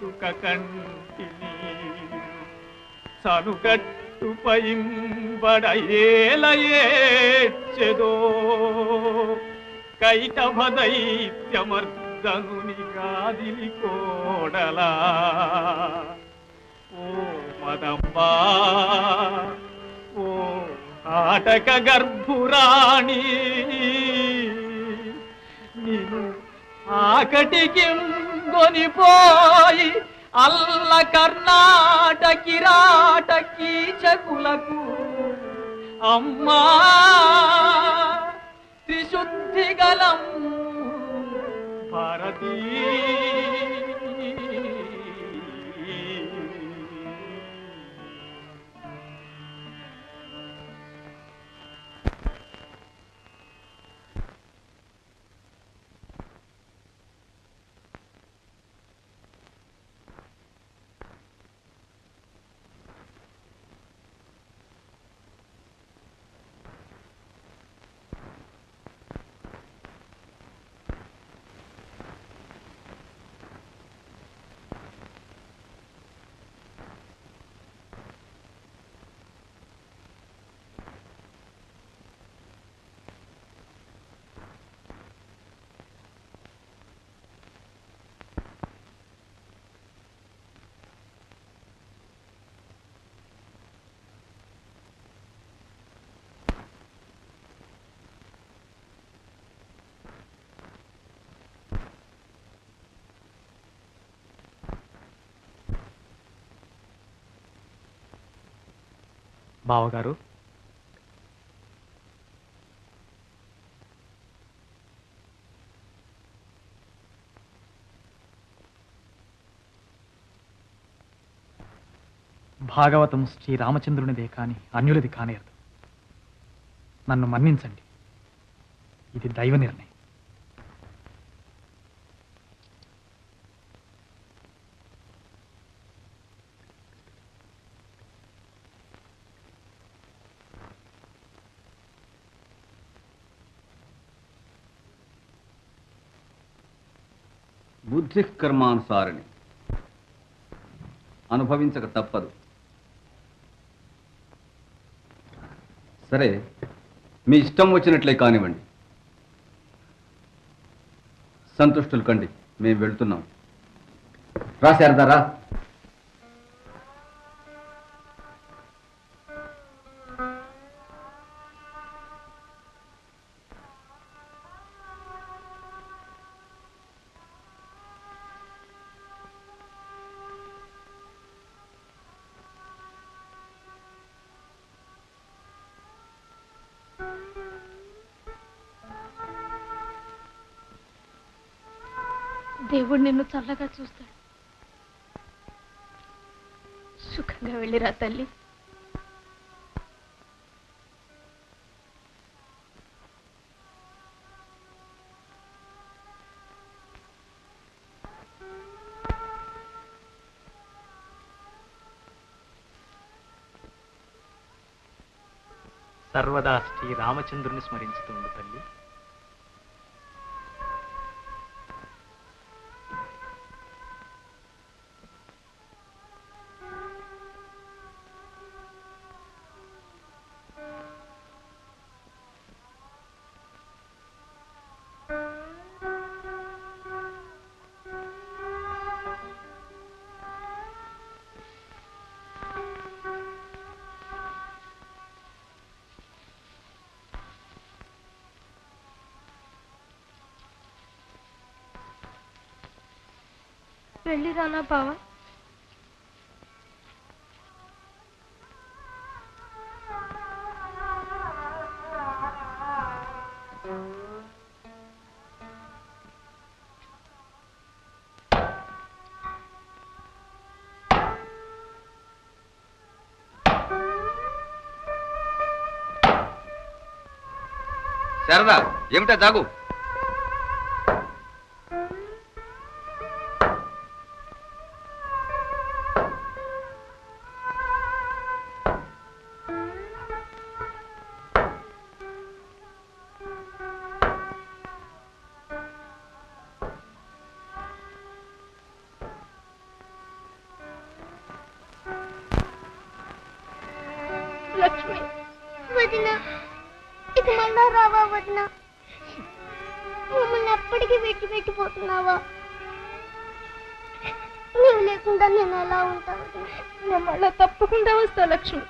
కాటుక కంటి నీరు సనుగట్టు పయింబడయేలయేచెదో కైటభ దైత్యమర్దనుని గాదిలి కోడలా ఓ మదంబా ఓ కాటక గర్భురాణి నిన్ను ఆకటికి గొనిపోయి అల్ల కర్ణాటకిరాట కీచకులకు అమ్మా త్రిశుద్ధి గలం భారతీ బావగారు భాగవతం శ్రీరామచంద్రునిదే కాని అన్యులది కానేరదు. నన్ను మన్నించండి, ఇది దైవ నిర్ణయం. బుద్ధి కర్మానుసారిణి, అనుభవించక తప్పదు. సరే, మీ ఇష్టం వచ్చినట్లే కానివ్వండి. సంతుష్టులు కండి, మేము వెళ్తున్నాం. రా శారదారా. దేవుడు నిన్ను చల్లగా చూస్తాడు. సుఖంగా వెళ్ళిరా తల్లి. సర్వదా శ్రీ రామచంద్రుని స్మరించుతుంది తల్లి. వెళ్ళిరానా బావా? శారదా, ఏమిటా జాగు? లక్ష్మి. వదిన ఇక మళ్ళా రావా వదిన? మమ్మల్ని ఎప్పటికీ పెట్టిపోతున్నావా? నువ్వు లేకుండా నేను ఎలా ఉంటాను? నేను మళ్ళా తప్పకుండా వస్తా లక్ష్మి.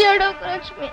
ఏడోకు లక్ష్మి.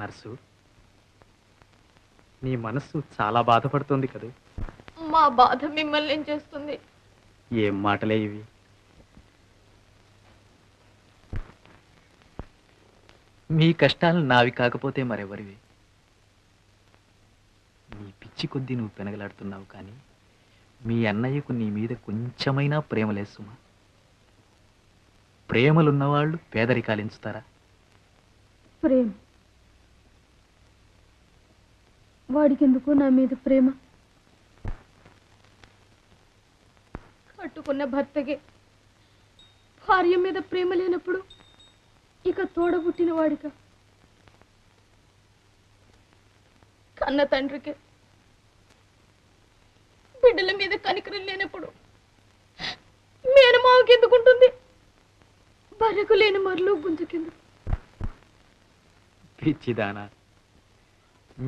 నర్సు, నీ మనస్సు చాలా బాధపడుతోంది కదూ? మా బాధ మిమ్మల్ని ఏం చేస్తుంది? ఏం మాటలే ఇవి? మీ కష్టాలు నావి కాకపోతే మరెవరివి? నీ పిచ్చి కొద్దీ నువ్వు పెనగలాడుతున్నావు, కానీ మీ అన్నయ్యకు నీ మీద కొంచెమైనా ప్రేమ లేదు సుమా. ప్రేమలున్నవాళ్ళు పేదరికాలించుతారా? ప్రేమ వాడికెందుకు నా మీద ప్రేమ? కట్టుకున్న భర్తకే భార్య మీద ప్రేమ లేనప్పుడు ఇక తోడబుట్టిన వాడిక? కన్న తండ్రికి బిడ్డల మీద కనికరం లేనప్పుడు మేనమావకి ఎందుకుంటుంది? బర్రెకు లేని మరలు గుంజుకెందుకు? పిచ్చిదానా,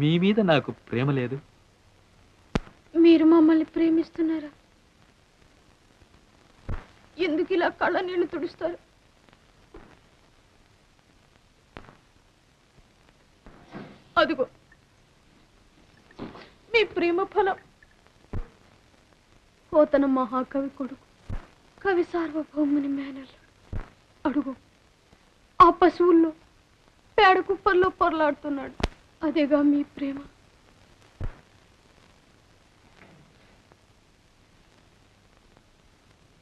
మీ మీద నాకు ప్రేమ లేదు. మీరు మమ్మల్ని ప్రేమిస్తున్నారా? ఎందుకు ఇలా కళ్ళ నీళ్లు తుడుస్తారు? అదిగో మీ ప్రేమ ఫలం. పోతన మహాకవి కొడుకు, కవి సార్వభౌముని మేనల్లు. అడుగు, ఆ పశువుల్లో పేడ కుప్పల్లో పొరలాడుతున్నాడు. అదేగా మీ ప్రేమ.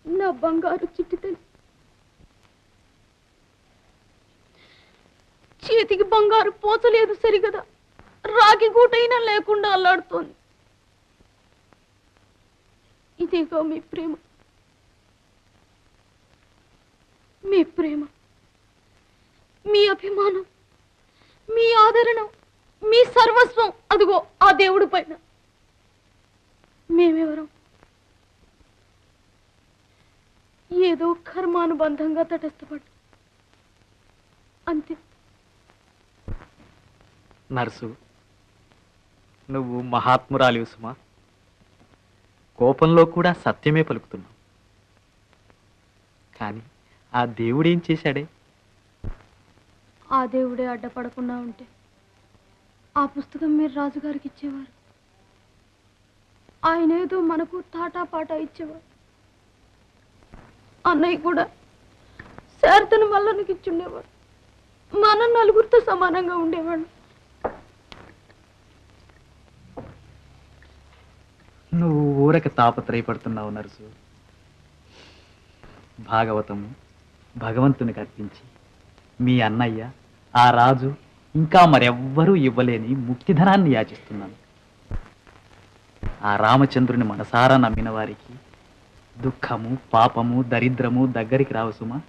నా బంగారు చిట్టి తల్లి చేతికి బంగారు పోచలేదు సరిగదా, రాగి గూటైనా లేకుండా అల్లాడుతోంది. ఇదేగా మీ ప్రేమ. మీ ప్రేమ, మీ అభిమానం, మీ ఆదరణ, మీ సర్వస్వం అదిగో ఆ దేవుడి పైన. మేమెవరం? ఏదో కర్మానుబంధంగా తటస్థపడ్డా అంతే. నర్సు, నువ్వు మహాత్మురాలివి సుమా. కోపంలో కూడా సత్యమే పలుకుతున్నావు. కానీ ఆ దేవుడేం చేశాడే? ఆ దేవుడే అడ్డపడకుండా ఉంటే ఆ పుస్తకం మీరు రాజుగారికి ఇచ్చేవారు. ఆయన ఏదో మనకు తాటా పాటా ఇచ్చేవారు. అన్నయ్య కూడా శారదను మల్లనికి ఇచ్చుండేవాడు. మనం నలుగురితో సమానంగా ఉండేవాడు. నువ్వు ఊరక తాపత్రయపడుతున్నావు నర్సు. భాగవతము, భగవంతునికి అర్పించి మీ అన్నయ్య, ఆ రాజు, ఇంకా మరెవ్వరూ ఇవ్వలేని ముక్తిధనాన్ని యాచిస్తున్నాను. ఆ రామచంద్రుని మనసారా నమ్మిన వారికి దుఃఖము, పాపము, దరిద్రము దగ్గరికి రావు సుమా.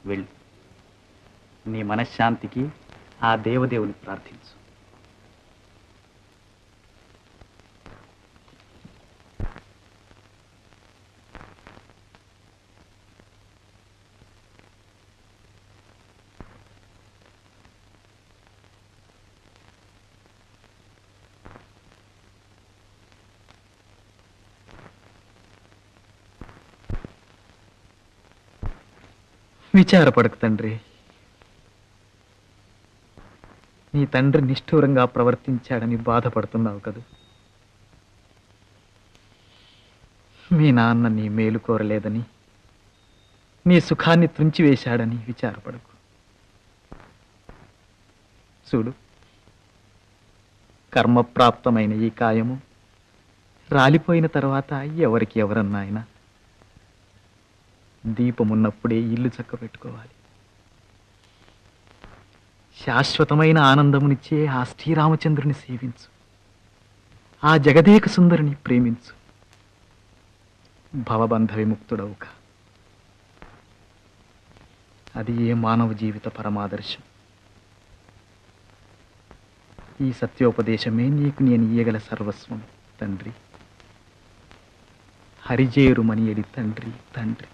వెళ్ళు, నీ మనశ్శాంతికి ఆ దేవదేవుని ప్రార్థించు. విచారపడకు తండ్రి. నీ తండ్రి నిష్ఠూరంగా ప్రవర్తించాడని బాధపడుతున్నావు కదూ. మీ నాన్న నీ మేలు కోరలేదని, నీ సుఖాన్ని త్రుంచివేశాడని విచారపడకు. చూడు, కర్మప్రాప్తమైన ఈ కాయము రాలిపోయిన తర్వాత ఎవరికి ఎవరన్నా ఆయన దీపమున్నప్పుడే ఇల్లు చక్కబెట్టుకోవాలి. శాశ్వతమైన ఆనందమునిచ్చే ఆ శ్రీరామచంద్రుని సేవించు, ఆ జగదేక సుందరిని ప్రేమించు, భవబంధ విముక్తుడవుక. అది ఏ మానవ జీవిత పరమాదర్శం. ఈ సత్యోపదేశమే నీకు నేను ఇయ్యగల సర్వస్వం తండ్రి. హరిజేరుమని ఎడి తండ్రి, తండ్రి.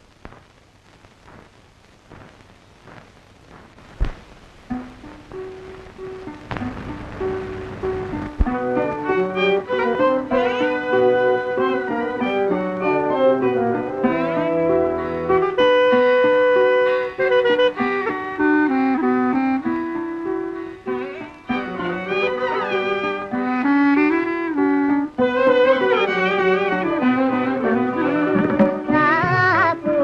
నాకు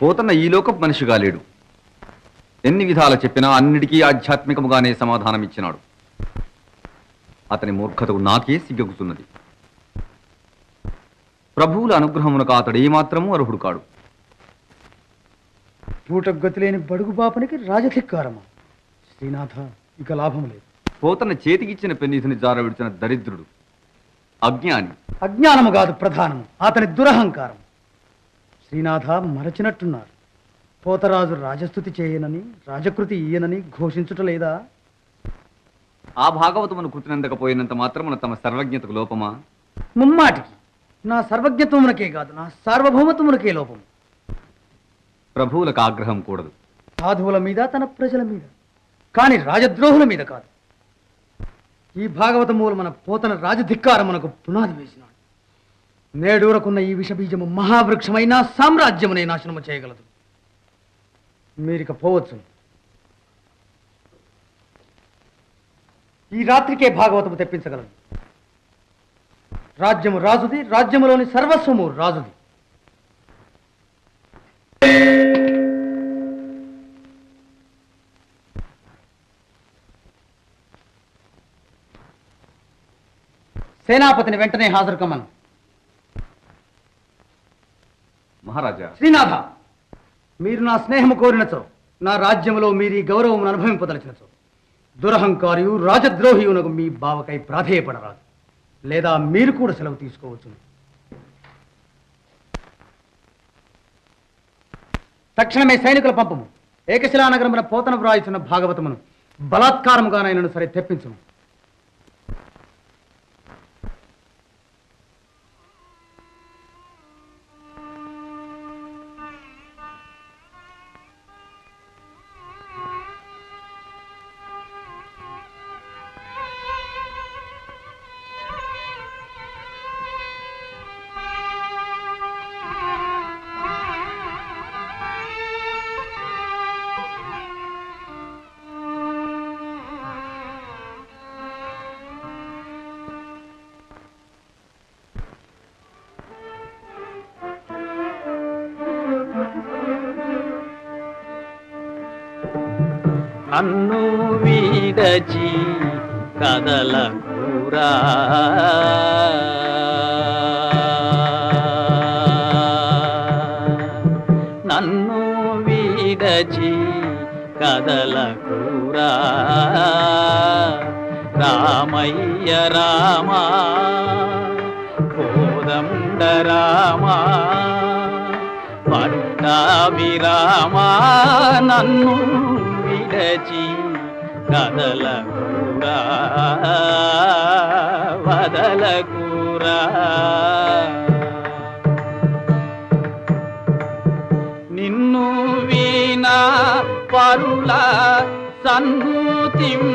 పోతన్న ఈ లోకపు మనిషిగా లేడు. ఎన్ని విధాలు చెప్పినా అన్నిటికీ ఆధ్యాత్మికముగానే సమాధానం ఇచ్చినాడు. అతని మూర్ఖతకు నాకే సిగ్గగుతున్నది. ప్రభువుల అనుగ్రహమునకు అతడు ఏమాత్రమూ అర్హుడు కాడు. పూటగతి లేని బడుగు బాపనికి రాజధిక్కారమా? శ్రీనాథ, ఇక లాభం లేదు. పోతన్న చేతికిచ్చిన పెన్నీసుని జారవిడిచిన దరిద్రుడు, అజ్ఞాని. అజ్ఞానము కాదు ప్రధానము, అతని దురహంకారం. శ్రీనాథ, మరచినట్టున్నారు. పోతరాజు రాజస్థుతి చేయనని, రాజకృతి ఈయనని ఘోషించుట లేదా? ఆ భాగవతమును కృతినందకపోయినంత మాత్రమున తమ సర్వజ్ఞతకు లోపమా? ముమ్మాటికి నా సర్వజ్ఞత్వమునకే కాదు, నా సార్వభౌమత్వమునకే లోపము. ప్రభువులకు ఆగ్రహం కూడదు. సాధువుల మీద, తన ప్రజల మీద, కానీ రాజద్రోహుల మీద కాదు. ఈ భాగవతములు మన పోతన రాజధిక్కారమునకు పునాది వేసినాడు. నేడూరకున్న ఈ విషబీజము మహావృక్షమైన సామ్రాజ్యమునే నాశనము చేయగలదు. మీరిక పోవచ్చు. ఈ రాత్రికే భాగవతము తెప్పించగలదు. రాజ్యము రాజుది, రాజ్యములోని సర్వస్వము రాజుది. సేనాపతిని వెంటనే హాజరు కమ్మను. మహారాజా. శ్రీనాథ, మీరు నా స్నేహము కోరినచో, నా రాజ్యములో మీరు ఈ గౌరవమును అనుభవింపదలచినచో, దురహంకారియు రాజద్రోహియునకు మీ బావకై ప్రాధేయపడరాదు. లేదా మీరు కూడా సెలవు తీసుకోవచ్చు. తక్షణమే సైనికుల పంపము. ఏకశిలానగరమున పోతన వ్రాయిచున్న భాగవతమును బలాత్కారముగానైనను సరే తెప్పించును. నన్ను వీడచి కదలకూరా, నన్ను వీడచి కదలకూరా, రామయ్య రామా కోదండ రామా పట్టాభిరామా, నన్ను విడచి కదలకూరా, వదలకూరా. నిన్ను వీణా పరుల సన్నుతింపనురా,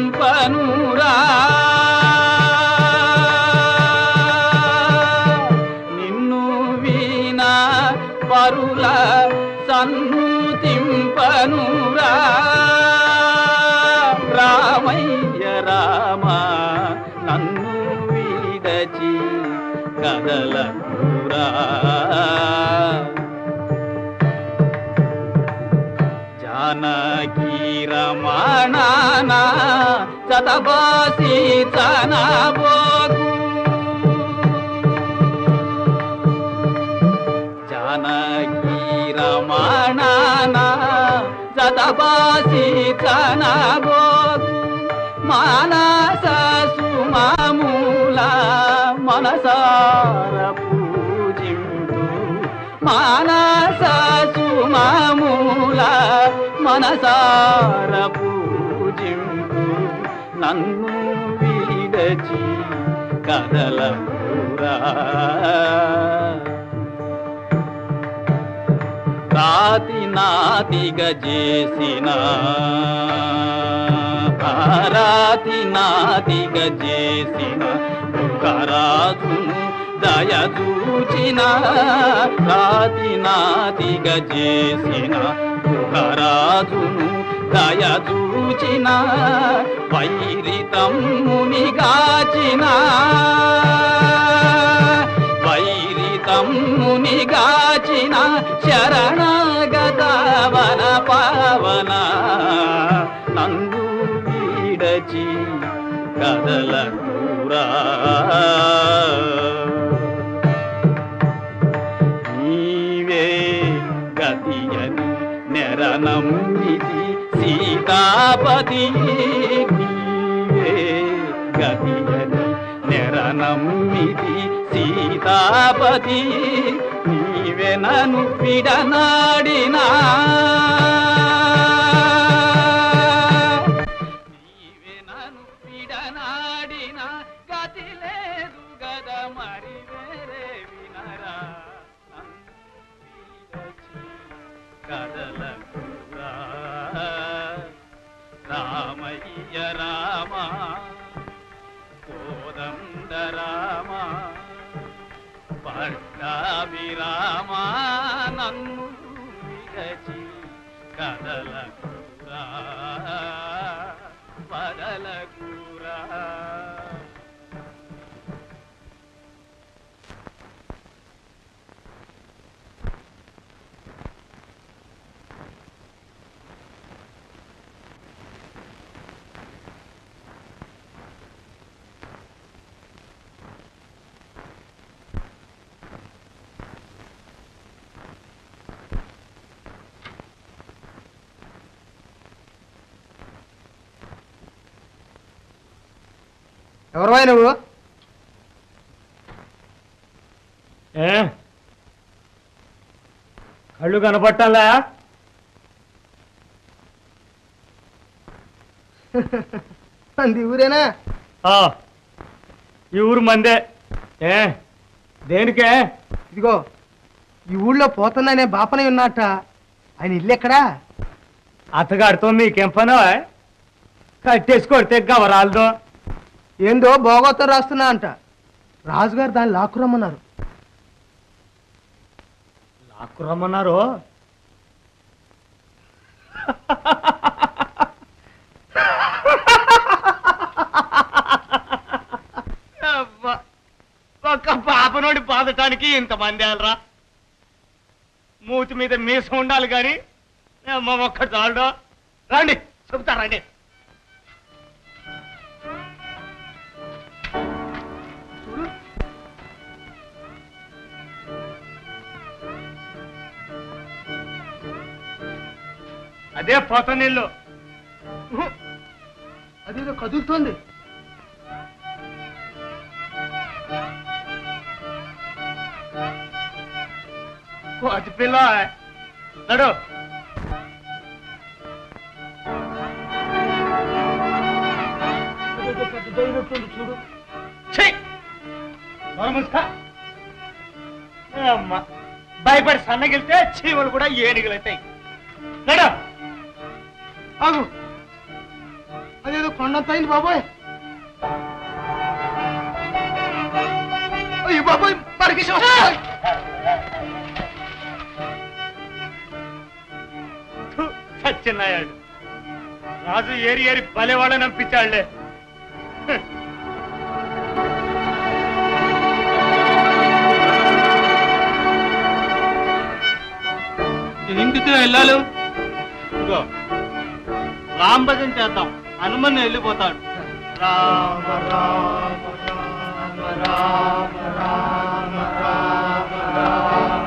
నిన్ను వీణా పరుల సన్నుతింపనురా, రామయ్య రామా నన్ను వీడచి కదలకూరా, జానకీ రమణాన చతబాసి చనబోగు, జానకీ రమణాన చతబాసి చనబోగు, మానస సుమమూల మనసార పూజింతు, మానస సుమమూల మనసార పూజింతు, నన్ను వీడచి కదలకూరా, రాతి నాతిగా చేసిన, రాతి నాతిగా చేసిన దుఃఖరాజును దయచూచిన, రాతి నాతిగా చేసిన దుఃఖరాజును దయచూచిన, వైరితమ్ముని గాచిన, వైరిత తమ్మునిగాచిన శరణాగత వన పావన నందు వీడచి కదలకూరా నీవే గతియని నెరనమ్మిది సీతాపతి నీవే గతియని నెరనమ్మిది సీతాపతి నీవే నన్ను విడనాడినా నీవే నన్ను విడనాడినా గతి లేదు గద మరి వేరే వినరా కదలకురా రామయ్య రామ కోదండ రామ పట్టాభిరామ నన్ను విరచి కదలకురా వదలకురా ఎవరు నువ్వు? కళ్ళు కనపట్టాలా? అంది ఊరేనా? ఈ ఊరు మందే. దేనికే? ఇదిగో ఈ ఊళ్ళో పోతున్నానే బాపనే ఉన్నట్ట. ఆయన ఇల్లు ఎక్కడా? అత్తగారితో మీకేం పనో? కట్టేసి కొడితే గవరాలదో. ఏందో భోగోతం రాస్తున్నా అంట. రాజుగారు దాన్ని లాక్కురమ్మన్నారు. లాక్కురమ్మన్నారు? ఒక్క పాపనోడి బాధటానికి ఇంతమంది వెళ్ళరా? మూతి మీద మీసం ఉండాలి కానీ ఒక్కటి చాలు. రండి చెబుతా రండి. అదే పోత నీళ్ళు. అదేదో కదులుతోంది. అది పిల్ల నడు. చూడు అమ్మా భయపడి సన్నగిలితే చీమలు కూడా ఏనుగులవుతాయి. నడు. ఆగు. అదేదో కొండంత అయింది బాబోయ్. అయ్యో బాబోయ్ మరికి సచ్చిన్నాయాడు. రాజు ఏరి ఏరి బలేవాళ్ళని పంపించాళ్లే. ఇంటితో వెళ్ళాలి. ఇదిగో రాంభజన్ చేద్దాం. హనుమన్ వెళ్ళిపోతాడు. రామ రామ రామ రామ రామ రామ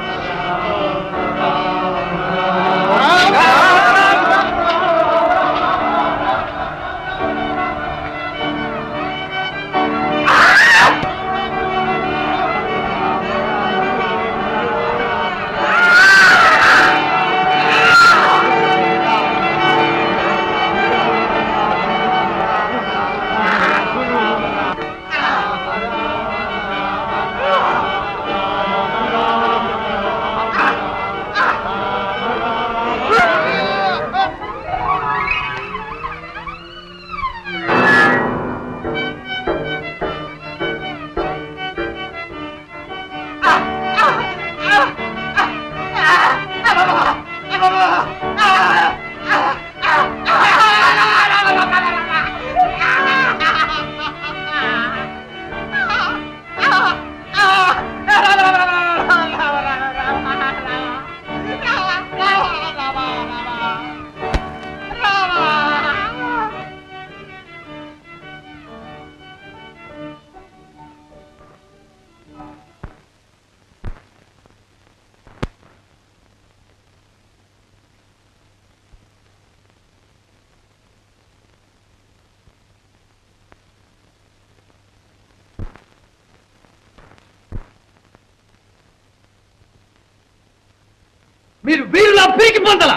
మీరు వీరులా పీకి పొందల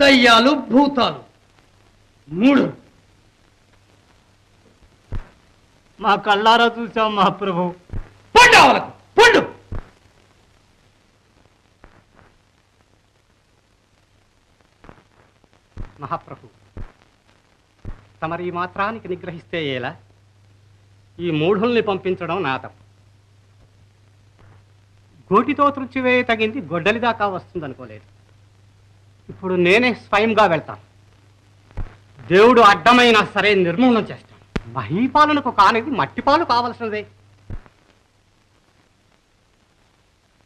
దయ్యాలు భూతాలు 3 మా కళ్ళారా చూసాం మహాప్రభు. పండావలకు పండు. మహాప్రభు, తమరి ఈ మాత్రానికి నిగ్రహిస్తే ఎలా? ఈ మూఢుల్ని పంపించడం నా తప్పు. గోటితో త్రుచివేయ తగింది గొడ్డలి దాకా వస్తుందనుకోలేదు. ఇప్పుడు నేనే స్వయంగా వెళ్తాను. దేవుడు అడ్డమైనా సరే నిర్మూలన చేస్తాను. మహీపాలనకు కానిది మట్టిపాలు కావలసినదే.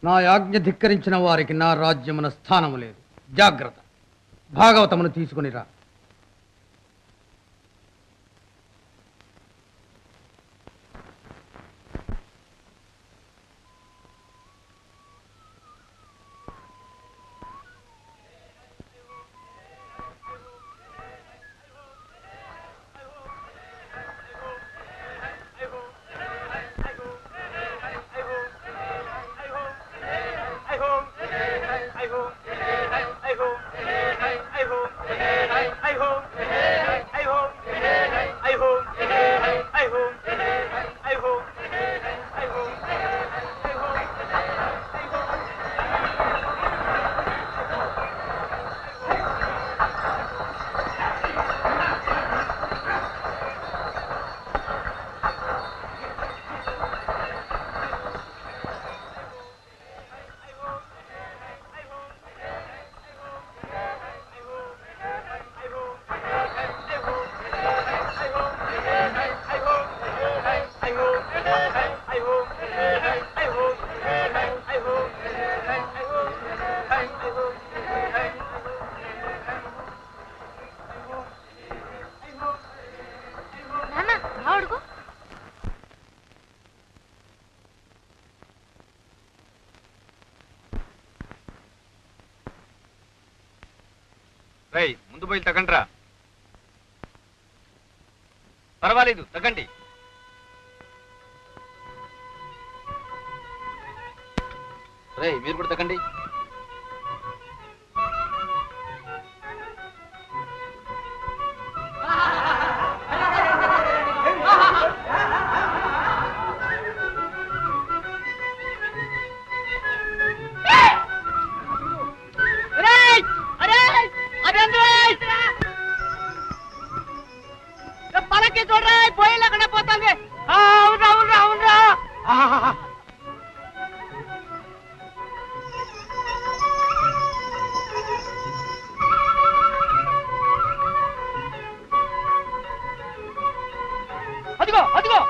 నా యాజ్ఞ ధిక్కరించిన వారికి నా రాజ్యమున స్థానము లేదు. జాగ్రత్త. భాగవతమును తీసుకుని రా. ముందు పోయి తగ్గండిరా. పర్వాలేదు, తగ్గండి. మీరు కూడా తగ్గండి. అదిగో అదిగో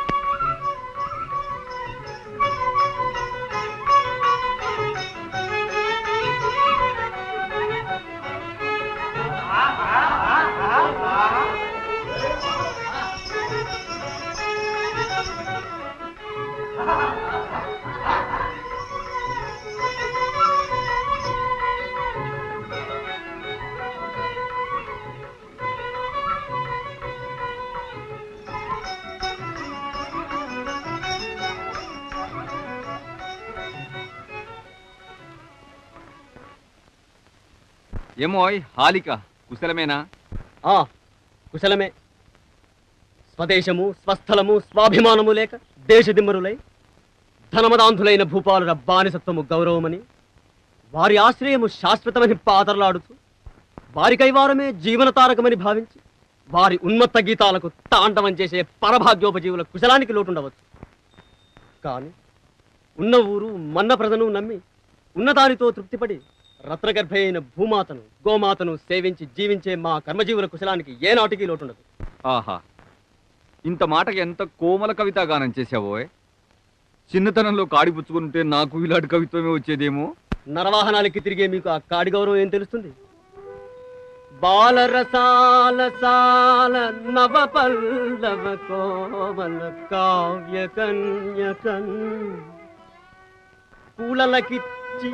ఏమోయ్ హాలిక, కుశలమేనా? కుశలమే. స్వదేశము, స్వస్థలము, స్వాభిమానము లేక దేశదిమ్మరులై ధనమదాంధులైన భూపాలుల బానిసత్వము గౌరవమని, వారి ఆశ్రయము శాశ్వతమని పాతరలాడుతూ, వారి కైవారమే జీవనతారకమని భావించి వారి ఉన్మత్త గీతాలకు తాండవం చేసే పరభాగ్యోపజీవుల కుశలానికి లోటుండవచ్చు. కానీ ఉన్న ఊరు మన్న ప్రజను నమ్మి ఉన్నదానితో తృప్తిపడి రత్నగర్భ అయిన భూమాతను గోమాతను సేవించి జీవించే మా కర్మజీవుల కుశలానికి ఏనాటికి లోటుండదు. ఆహా, ఇంత మాటకి ఎంత కోమల కవితా గానం చేశావోయ్. చిన్నతనంలో కాడిపుచ్చుకుంటే నాకు ఇలాంటి కవిత్వమే వచ్చేదేమో. నరవాహనాలకి తిరిగే మీకు ఆ కాడి గౌరవం ఏం తెలుస్తుంది? బాలరసాల సాల నవ పల్లవ కోమల కావ్య కన్యకన్ కూలలకిచ్చి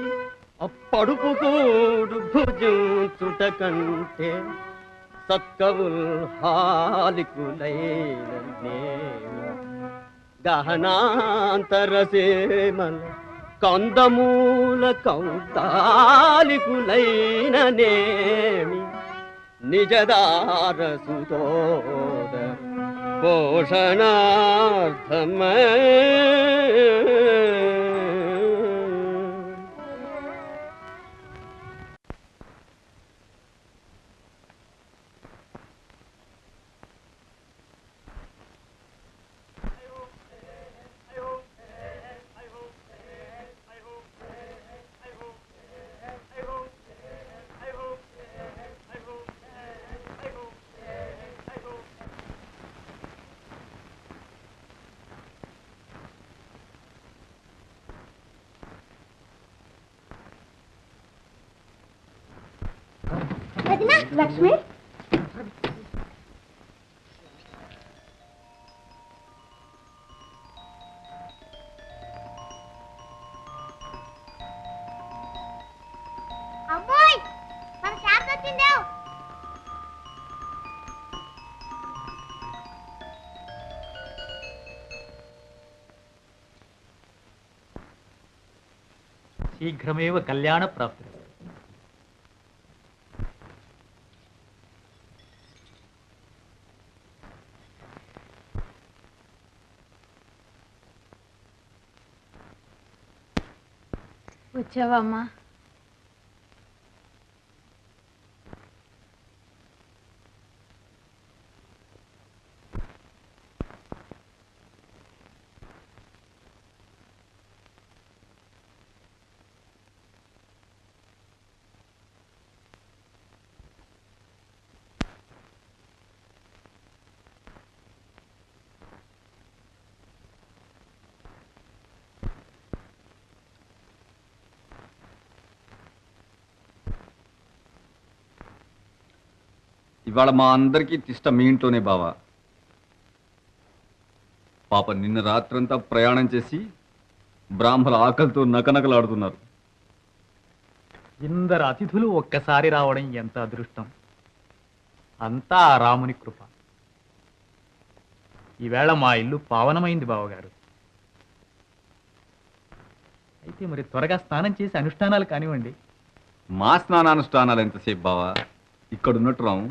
అప్పడుపు కూడు భుజుచుట కంటే సత్కవుల్ హాలికులైన గహనాంతర సేమల కందమూల కౌతాలికులైననేమి నిజదారసుతోద పోషణార్థమై వదినా లక్ష్మి అమ్మోయ్ మన శాంత వచ్చిందేవ్ శీఘ్రమేవ కళ్యాణ ప్రాప్తి. వచ్చావా అమ్మా? ఇవాళ మా అందరికీ తిష్ట మీ ఇంట్లోనే బావా. పాప నిన్న రాత్రంతా ప్రయాణం చేసి బ్రాహ్మల ఆకలితో నకనకలాడుతున్నారు. ఇందరు అతిథులు ఒక్కసారి రావడం ఎంత అదృష్టం. అంతా ఆ రాముని కృప. ఈవేళ మా ఇల్లు పావనమైంది బావగారు. అయితే మరి త్వరగా స్నానం చేసి అనుష్ఠానాలు కానివ్వండి. మా స్నానానుష్ఠానాలు ఎంతసేపు బావా, ఇక్కడున్నట్టు రాము.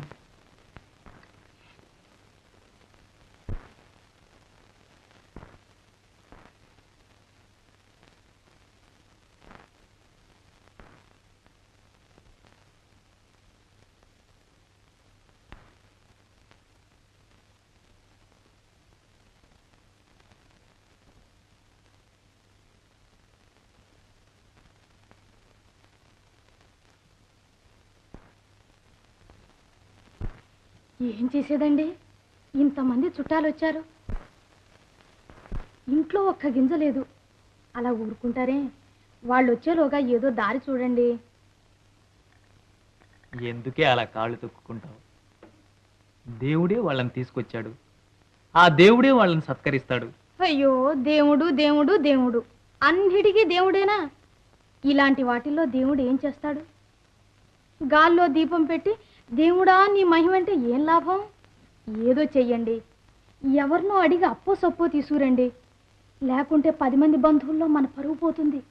ఏం చేసేదండి, ఇంతమంది చుట్టాలు వచ్చారు, ఇంట్లో ఒక్క గింజ లేదు. అలా ఊరుకుంటారే? వాళ్ళు వచ్చేలోగా ఏదో దారి చూడండి. ఎందుకే అలా కాళ్ళు తొక్కుకుంటావు? దేవుడే వాళ్ళని తీసుకొచ్చాడు, ఆ దేవుడే వాళ్ళని సత్కరిస్తాడు. అయ్యో దేవుడు దేవుడు దేవుడు, అన్నిటికీ దేవుడేనా? ఇలాంటి వాటిల్లో దేవుడు ఏం చేస్తాడు? గాల్లో దీపం పెట్టి దేవుడా నీ మహిమంటే ఏం లాభం? ఏదో చెయ్యండి, ఎవరినో అడిగి అప్పో సప్పో తీసుకురండి, లేకుంటే 10 మంది బంధువుల్లో మన పరువు పోతుంది.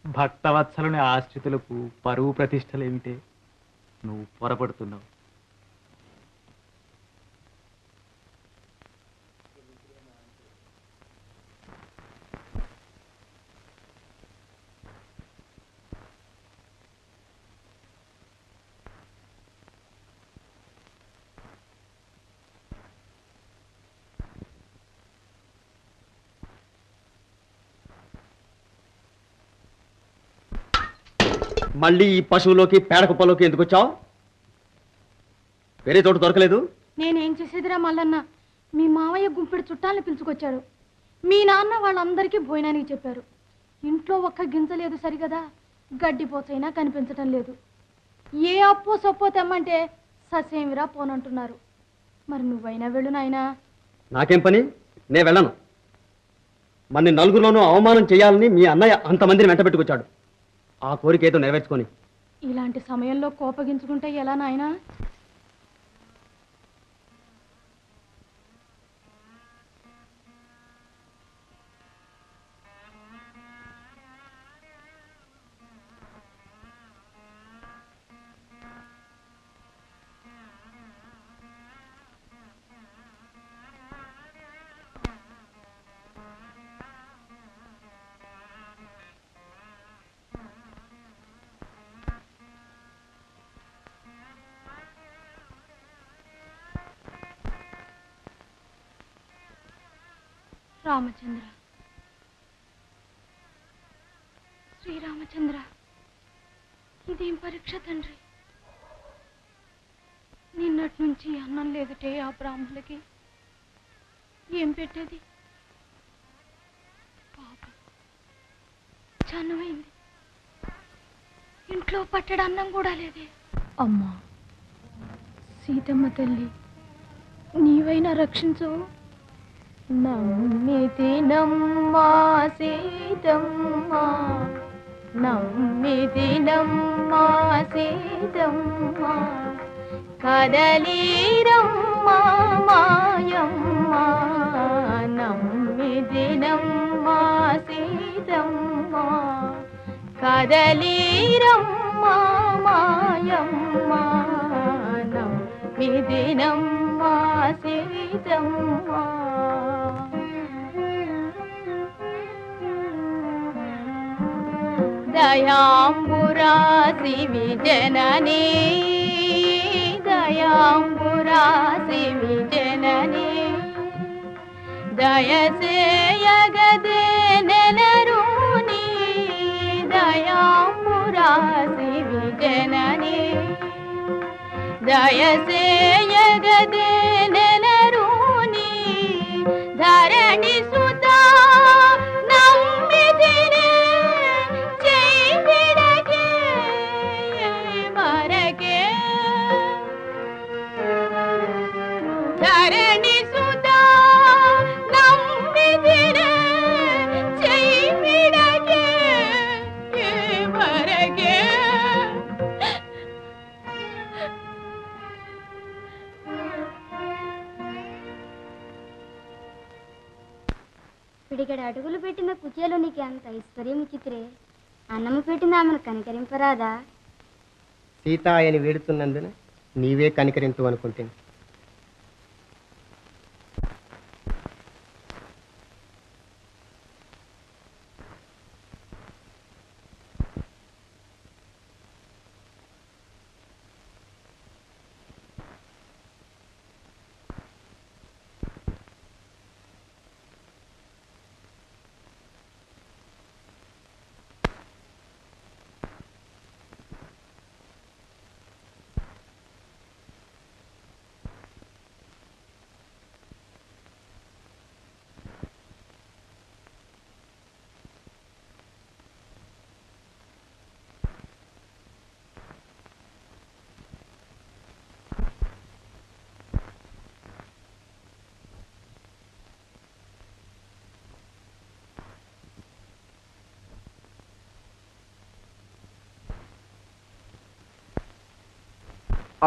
భక్తవత్సలుని ఆశ్రితులకు పరువు ప్రతిష్టలేమిటే? నువ్వు పొరపడుతున్నావు. మళ్ళీ ఈ పశువులోకి పేడ కుప్పలోకి ఎందుకు వచ్చావు? వేరే చోటు దొరకలేదు? నేనేం చేసేదిరా మల్లన్న, మీ మావయ్య గుంపెడు చుట్టాలని పిలుచుకొచ్చాడు. మీ నాన్న వాళ్ళందరికీ భోజనానికి చెప్పారు. ఇంట్లో ఒక్క గింజ లేదు సరిగదా, గడ్డిపోసైనా కనిపించటం లేదు. ఏ అప్పో సప్పో తెమ్మంటే ససేమిరా పోనంటున్నారు. మరి నువ్వైనా వెళ్ళు నాయనా. నాకేం పని, నే వెళ్ళను. మన నలుగురిలోనూ అవమానం చేయాలని మీ అన్నయ్య అంతమందిని వెంట పెట్టుకొచ్చాడు. ఆ కోరిక ఏదో నెరవేర్చుకొని. ఇలాంటి సమయంలో కోపగించుకుంటే ఎలా నాయనా? రామచంద్ర, శ్రీరామచంద్ర, ఇదేం పరీక్ష తండ్రి? నిన్నటి నుంచి అన్నం లేదుటే ఆ బ్రాహ్మణులకి. ఏం పెట్టేది? పాపం చన్నమైంది. ఇంట్లో పట్టెడు అన్నం కూడా లేదే. అమ్మా సీతమ్మ తల్లి, నీవైనా రక్షించు. నమ్మితి నమ్మా సీతమ్మ, నమ్మితి నమ్మా సీతమ్మ, కదలీరమ్మా మాయమ్మ, నమ్మితి నమ్మా సీతమ్మ, కదలీరమ్మా మాయమ్మ, నమ్మితి నమ్మా సీతమ్మ. దయాంబురాసి విజననీ, దయాంబురాసి విజననీ, దయసేయగదే నెలరూని, దయాంబురాసి విజననీ, దయసేయగదే నెలరూని, ధరణి సుతా నమ్మితినే చేయిడగే మరగే, ధరణి సుతా నమ్మితినే చేయిడగే మరగే. పిడిగడ అడుగులు పెట్టిన కుచేలో నీకు అంత ఐశ్వర్యం ఇచ్చిత్రే, అన్నము పెట్టిన ఆమెను కనికరింపరాదా? సీత అని వేడుతున్నందున నీవే కనికరించు అనుకుంటుంది.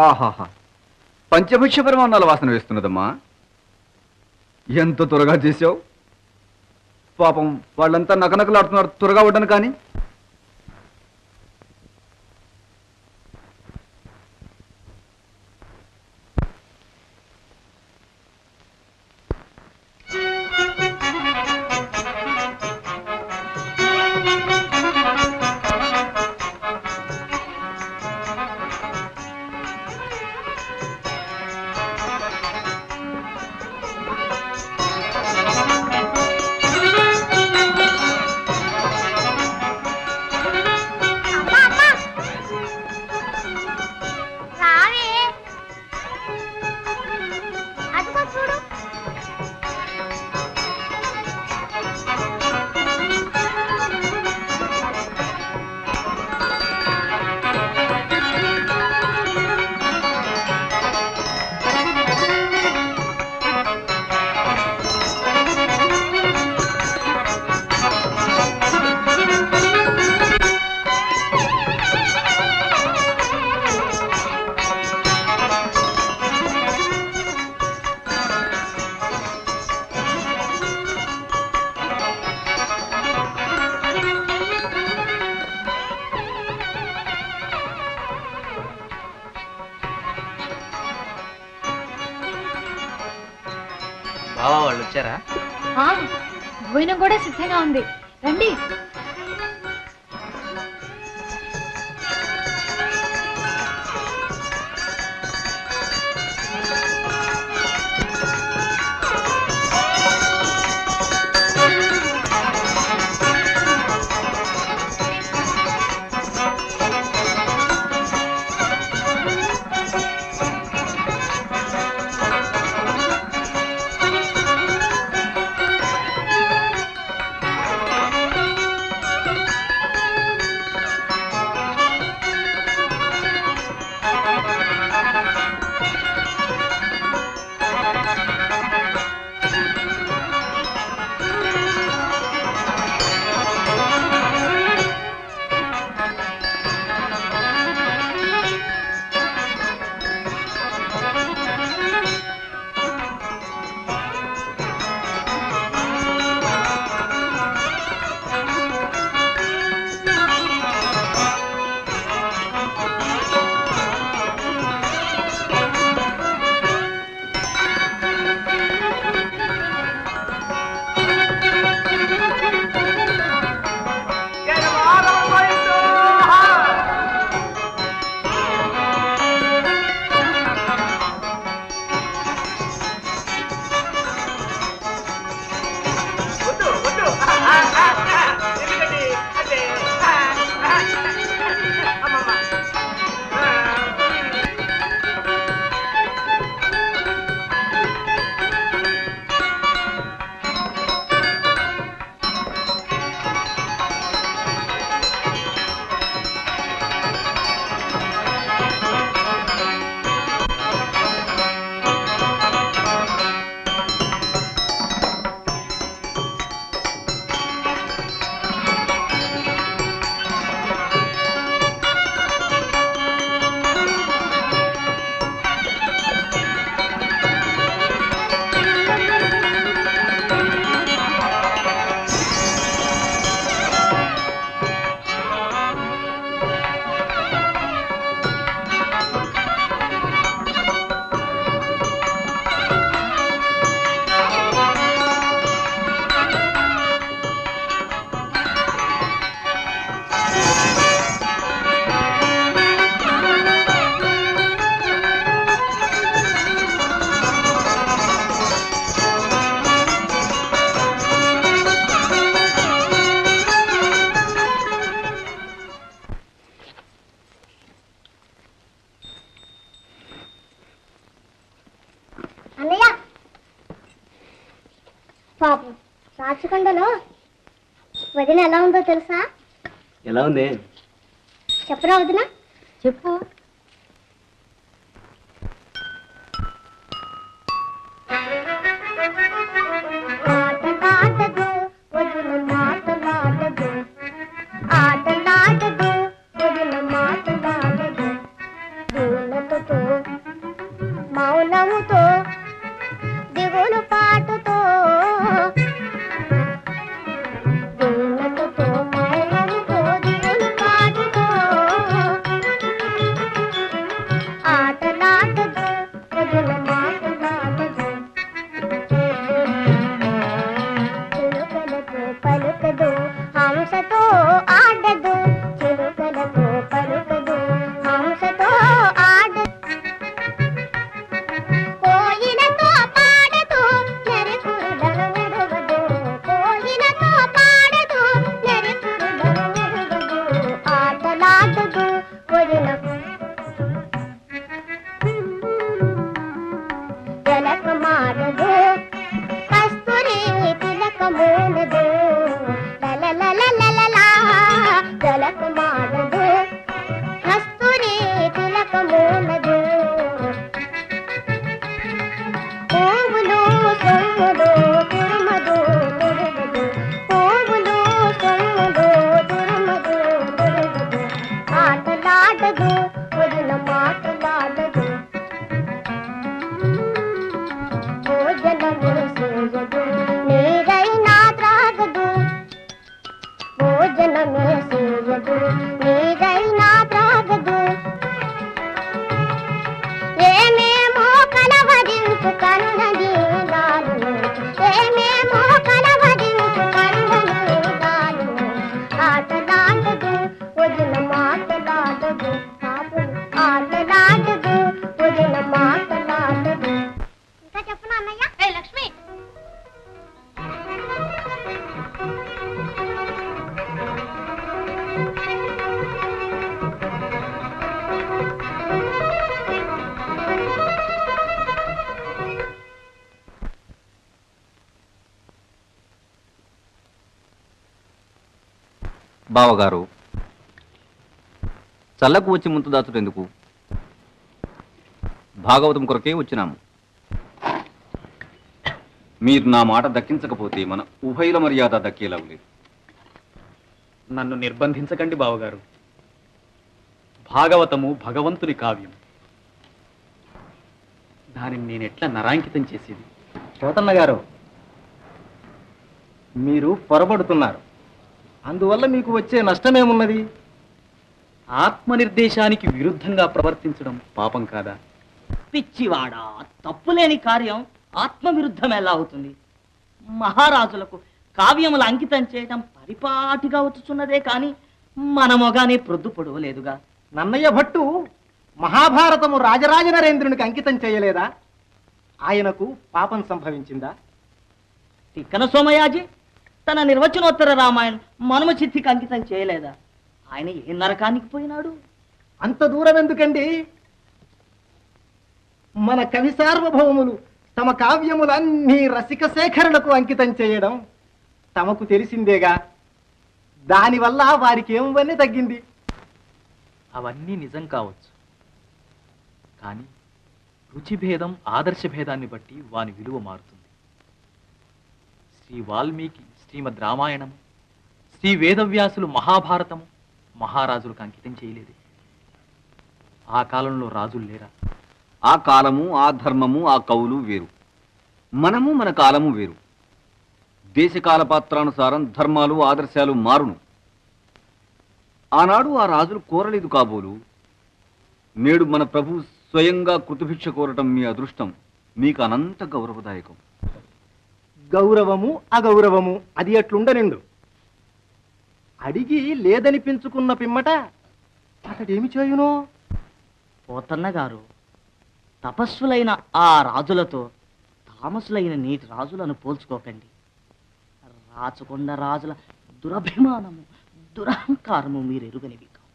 ఆహాహా, పంచభక్ష పరిమాణాల వాసన వేస్తున్నదమ్మా. ఎంత త్వరగా చేసావు. పాపం వాళ్ళంతా నకనకలాడుతున్నారు. త్వరగా వడ్డను కానీ. బావా వాళ్ళు వచ్చారా? భోజనం కూడా సిద్ధంగా ఉంది, రండి. అన్నయ్య పాపం రాచకొండలో వదిన ఎలా ఉందో తెలుసా? ఎలా ఉంది? చెప్పరా వదిన? చెప్పు. ఆటలాడదు వదిన మాటలాడదు, ఆటలాడదు వదిన మాటలాడదు, దీనతతో మౌనముతో దిగులు పాటుతో, దీనతతో మౌనముతో దిగులు పాటుతో, ఆటలాడదు వదిన మాటలాడదు, చిలుకలతో పలుకదు హంసతో ఆడదు, చిలుకలతో పలుకదు హంసతో ఆడదు, కోయిలతో పాడదు నెరికురులను విడువదు, కోయిలతో పాడదు నెరికురులను విడువదు, ఆటలాడదు వదిన జలకమాడదు కస్తూరి తిలకమూనదు, లలలలలలలా జలకమాడదు కస్తూరి తిలకమూనదు, పువ్వులు సొమ్ములు తురుమదు తురుమదు, పువ్వులు సొమ్ములు తురుమదు తురుమదు, ఆటలాడదు వదిన మాటలాడదు, భోజనము చేయదు నీరైనా త్రాగదు, భోజనమే చేయదు నీరైనా త్రాగదు, ఏమేమో కలవరించు కన్నది నాలుగు, ఏమేమో కలవరించు కన్నది నాలుగు, ఆటలాడదు వదిన మాటలాడదు, పాపం ఆటలాడదు వదిన మాటలాడదు. ఇంకా చెప్పనా అన్నయ్య? లక్ష్మి బావగారు, చల్లకు వచ్చి ముందు దాచుటెందుకు? భాగవతం కొరకే వచ్చినాము. మీరు నా మాట దక్కించకపోతే మన ఉభయుల మర్యాద దక్కేలా లేదు. నన్ను నిర్బంధించకండి బావగారు. భాగవతము భగవంతుని కావ్యం. దానిని నేనెట్లా నరాంకితం చేసేది? పోతన్న గారు, మీరు పొరబడుతున్నారు. అందువల్ల మీకు వచ్చే నష్టమేమున్నది? ఆత్మనిర్దేశానికి విరుద్ధంగా ప్రవర్తించడం పాపం కాదా? పిచ్చివాడా, తప్పులేని కార్యం ఆత్మవిరుద్ధం ఎలా అవుతుంది? మహారాజులకు కావ్యములు అంకితం చేయటం పరిపాటిగా వచ్చుచున్నదే కాని మన మొగానే ప్రొద్దు పొడవలేదుగా. నన్నయ్య భట్టు మహాభారతము రాజరాజ నరేంద్రునికి అంకితం చేయలేదా? ఆయనకు పాపం సంభవించిందా? తిక్కన సోమయాజి తన నిర్వచనోత్తర రామాయణం మనుమ చిత్తికి అంకితం చేయలేదా? ఆయన ఏ నరకానికి పోయినాడు? అంత దూరం ఎందుకండి? మన కవి సార్వభౌములు తమ కావ్యములన్నీ రసిక సేకరణకు అంకితం చేయడం తమకు తెలిసిందేగా. దానివల్ల వారికి ఏమవన్నీ తగ్గింది. అవన్నీ నిజం కావచ్చు, కానీ రుచి భేదం ఆదర్శ భేదాన్ని బట్టి వాని విలువ మారుతుంది. శ్రీ వాల్మీకి శ్రీమద్ రామాయణము, శ్రీ వేదవ్యాసులు మహాభారతము మహారాజులకు అంకితం చేయలేదే. ఆ కాలంలో రాజులు లేరా? ఆ కాలము, ఆ ధర్మము, ఆ కవులు వేరు. మనము మన కాలము వేరు. దేశకాల పాత్రానుసారం ధర్మాలు, ఆదర్శాలు మారును. ఆనాడు ఆ రాజులు కోరలేదు కాబోలు. నేడు మన ప్రభు స్వయంగా కృతభిక్ష కోరటం మీ అదృష్టం. మీకు అనంత గౌరవదాయకం. గౌరవము అగౌరవము అది ఎట్లుండనిండు. అడిగి లేదనిపించుకున్న పిమ్మట అతడేమి చేయును? పోతన్న గారు, తపస్సులైన ఆ రాజులతో తామసులైన నేటి రాజులను పోల్చుకోకండి. రాచకొండ రాజుల దురభిమానము, దురహంకారము మీరు ఎరుగనివి కావు.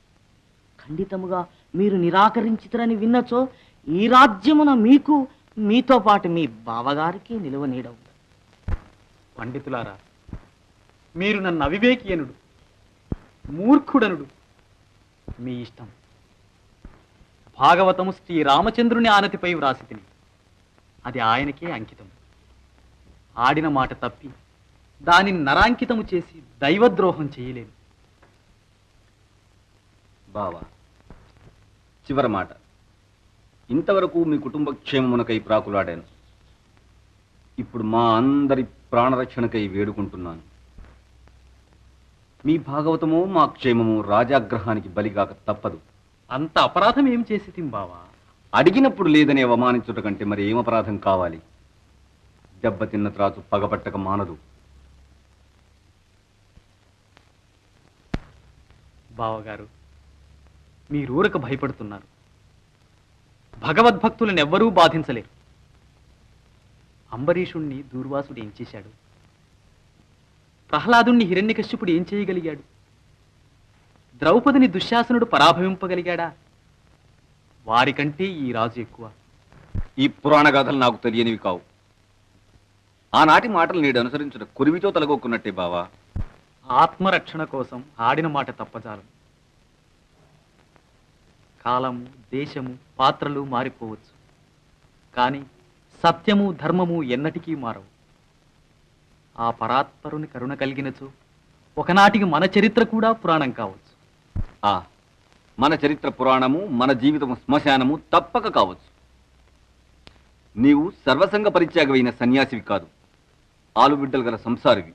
ఖండితముగా మీరు నిరాకరించితరని విన్నచో ఈ రాజ్యమున మీకు మీతో పాటు మీ బావగారికి నిలువ నీడవు. పండితులారా, మీరు నన్ను అవివేకి అనుడు, మూర్ఖుడనుడు మీ ఇష్టం. భాగవతము శ్రీరామచంద్రుని ఆనతిపై వ్రాసి తిని అది ఆయనకే అంకితం. ఆడిన మాట తప్పి దానిని నరాంకితము చేసి దైవద్రోహం చేయలేను. బావా, చివరి మాట. ఇంతవరకు మీ కుటుంబ క్షేమమునకై ప్రాకులాడాను. ఇప్పుడు మా అందరి ప్రాణరక్షణకై వేడుకుంటున్నాను. మీ భాగవతము మా క్షేమము రాజాగ్రహానికి బలిగాక తప్పదు. అంత అపరాధం ఏం చేసి తింబావా? అడిగినప్పుడు లేదని అవమానించుట కంటే మరి ఏం అపరాధం కావాలి? దెబ్బతిన్న త్రాచు పగబట్టక మానదు. బావగారు, మీరూరక భయపడుతున్నారు. భగవద్భక్తులను ఎవ్వరూ బాధించలేరు. అంబరీషుణ్ణి దూర్వాసుడు ఏం చేశాడు? ప్రహ్లాదుణ్ణి హిరణ్యకశ్యపుడు ఏం చేయగలిగాడు? ద్రౌపదిని దుశ్శాసనుడు పరాభవింపగలిగాడా? వారికంటే ఈ రాజు ఎక్కువ. ఈ పురాణ గాథలు నాకు తెలియనివి కావు. ఆనాటి మాటలు నేడు అనుసరించుట కురివితో తలగొక్కున్నట్టే బావా. ఆత్మరక్షణ కోసం ఆడిన మాట తప్పజాలం. కాలము, దేశము, పాత్రలు మారిపోవచ్చు, కానీ సత్యము, ధర్మము ఎన్నటికీ మారవు. ఆ పరాత్పరుని కరుణ కలిగినచో ఒకనాటికి మన చరిత్ర కూడా పురాణం కావచ్చు. మన చరిత్ర పురాణము, మన జీవితము శ్మశానము తప్పక కావచ్చు. నీవు సర్వసంగ పరిత్యాగమైన సన్యాసివి కాదు, ఆలుబిడ్డలు గల సంసారివి.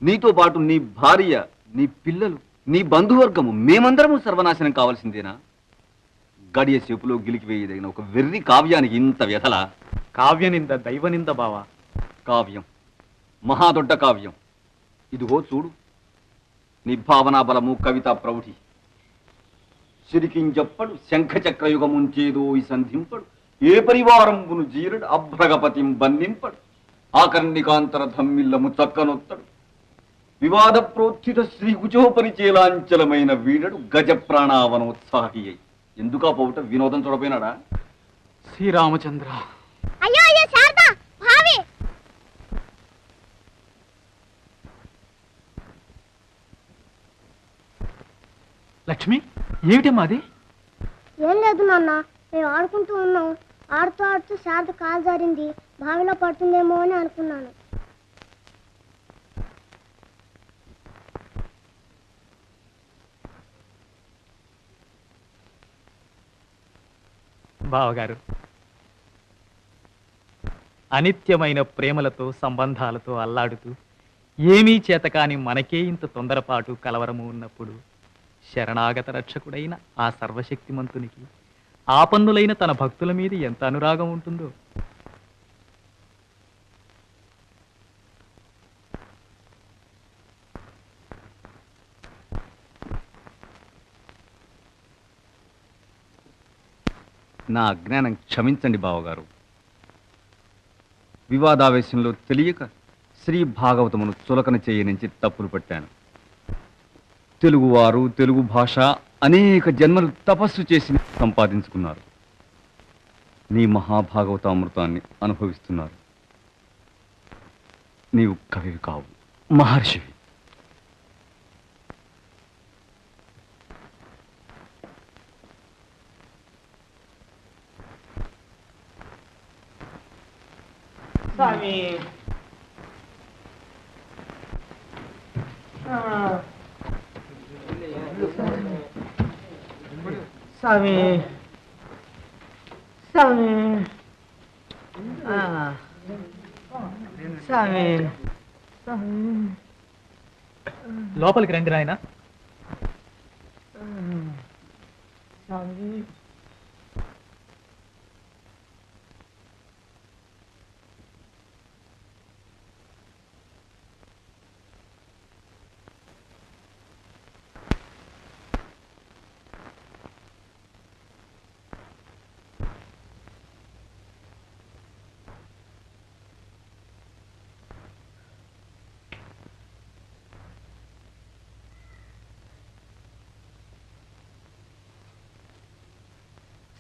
నీతో పాటు నీ భార్య, నీ పిల్లలు, నీ బంధువర్గము, మేమందరము సర్వనాశనం కావాల్సిందేనా? గడియ సేపులో గిలికివేయదగిన ఒక వెర్రి కావ్యానికి ఇంత వ్యధలా? కావ్యనింద దైవనింద బావా. కావ్యం, మహాదొడ్డ కావ్యం. ఇదిగో చూడు, నీ భావనా బలము, కవితా ప్రౌఢి. సిరికింజప్పడు శంఖచక్రయుగముంచేదో ఈ సంధింపడు, ఏ పరివారంబును జీరుడు అభ్రగపతిం బన్నింపడు, ఆకర్ణికాంతర ధమ్మిల్లము చక్కనొత్తడు, వివాద ప్రోత్థిత శ్రీకుచోపరిచేలాంచలమైన వీడడు గజ ప్రాణావనోత్సాహి అయి. ఎందుకా పోవుట? వినోదం చూడపోయినాడా? శ్రీరామచంద్ర, అయ్యో అయ్యో శారదా, భావి. లక్ష్మి, ఏమిటమ్మా అది? ఏం లేదు నాన్న, మేము ఆడుకుంటూ ఉన్నాం. ఆడుతూ ఆడుతూ శారద కాలు జారింది, బావిలో పడుతుందేమో అని అనుకున్నాను. బావగారు, అనిత్యమైన ప్రేమలతో, సంబంధాలతో అల్లాడుతూ ఏమీ చేతకాని మనకే ఇంత తొందరపాటు, కలవరము ఉన్నప్పుడు శరణాగత రక్షకుడైన ఆ సర్వశక్తిమంతునికి ఆపన్నులైన తన భక్తుల మీద ఎంత అనురాగం ఉంటుందో. నా అజ్ఞానం క్షమించండి బావగారు. వివాదావేశంలో తెలియక శ్రీ భాగవతమును చులకన చేయనించి తప్పులు పట్టాను. తెలుగువారు, తెలుగు భాష అనేక జన్మలు తపస్సు చేసి సంపాదించుకున్నారు. నీ మహాభాగవతామృతాన్ని అనుభవిస్తున్నారు. నీవు కవివి కావు, మహర్షివి. స్వామి, స్వామి, స్వామి, స్వామి, లోపలికి రండి నాయన. స్వామి.